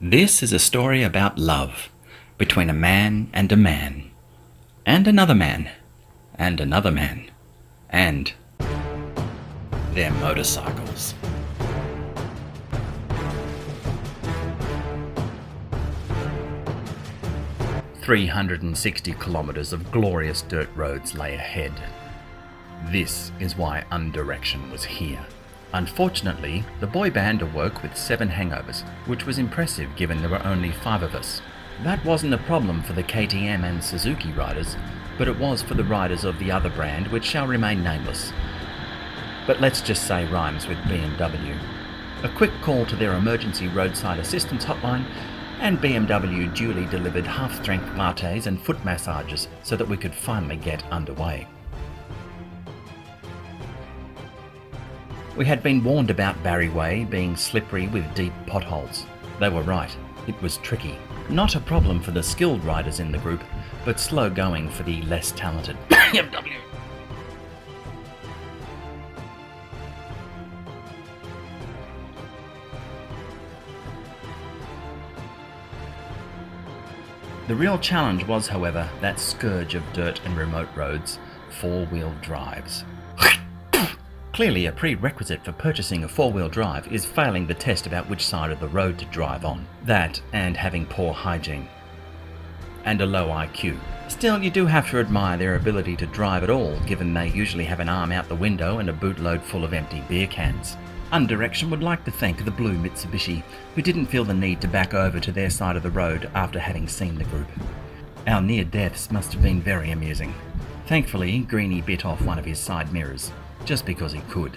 This is a story about love between a man, and another man, and another man, and their motorcycles. "360 kilometres of glorious dirt roads lay ahead. This is why Undirection was here. Unfortunately, the boy band awoke with 7 hangovers, which was impressive given there were only 5 of us. That wasn't a problem for the KTM and Suzuki riders, but it was for the riders of the other brand, which shall remain nameless. But let's just say rhymes with BMW. A quick call to their emergency roadside assistance hotline, and BMW duly delivered half-strength lattes and foot massages so that we could finally get underway. We had been warned about Barry Way being slippery with deep potholes. They were right, it was tricky. Not a problem for the skilled riders in the group, but slow going for the less talented BMW. The real challenge was, however, that scourge of dirt and remote roads, 4-wheel drives. Clearly, a prerequisite for purchasing a 4-wheel drive is failing the test about which side of the road to drive on. That, and having poor hygiene. And a low IQ. Still, you do have to admire their ability to drive at all, given they usually have an arm out the window and a bootload full of empty beer cans. Undirection would like to thank the blue Mitsubishi, who didn't feel the need to back over to their side of the road after having seen the group. Our near-deaths must have been very amusing. Thankfully, Greenie bit off one of his side mirrors, just because he could.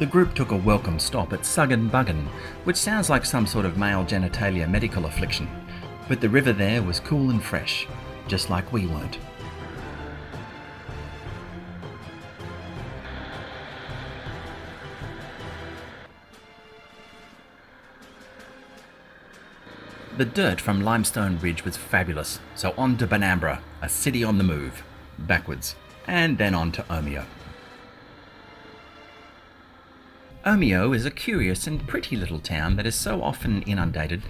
The group took a welcome stop at Suggen Buggen, which sounds like some sort of male genitalia medical affliction. But the river there was cool and fresh, just like we weren't. The dirt from Limestone Ridge was fabulous, so on to Benambra, a city on the move, backwards, and then on to Omeo. Omeo is a curious and pretty little town that is so often inundated,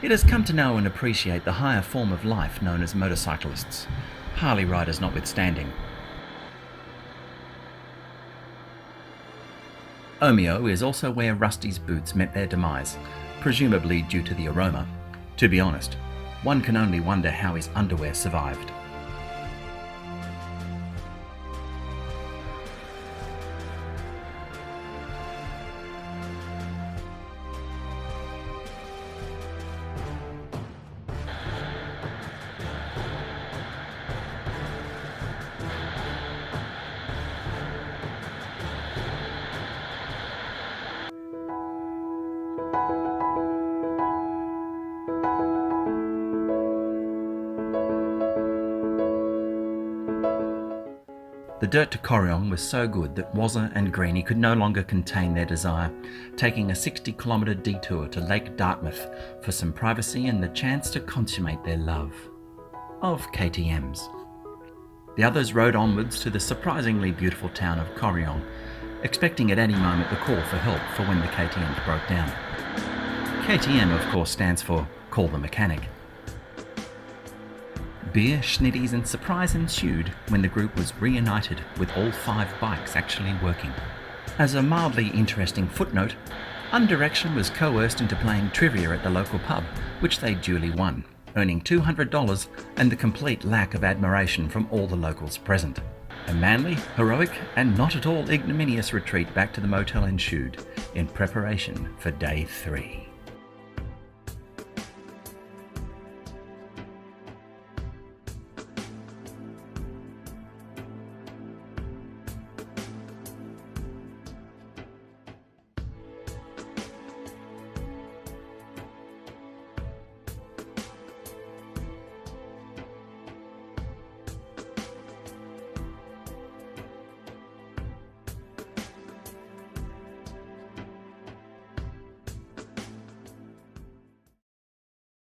it has come to know and appreciate the higher form of life known as motorcyclists, Harley riders notwithstanding. Omeo is also where Rusty's boots met their demise, presumably due to the aroma. To be honest, one can only wonder how his underwear survived. The dirt to Corryong was so good that Wazza and Greenie could no longer contain their desire, taking a 60-kilometre detour to Lake Dartmouth for some privacy and the chance to consummate their love of KTMs. The others rode onwards to the surprisingly beautiful town of Corryong, expecting at any moment the call for help for when the KTMs broke down. KTM, of course, stands for Call the Mechanic. Beer, schnitties and surprise ensued when the group was reunited with all 5 bikes actually working. As a mildly interesting footnote, Undirection was coerced into playing trivia at the local pub, which they duly won, earning $200 and the complete lack of admiration from all the locals present. A manly, heroic and not at all ignominious retreat back to the motel ensued in preparation for day 3.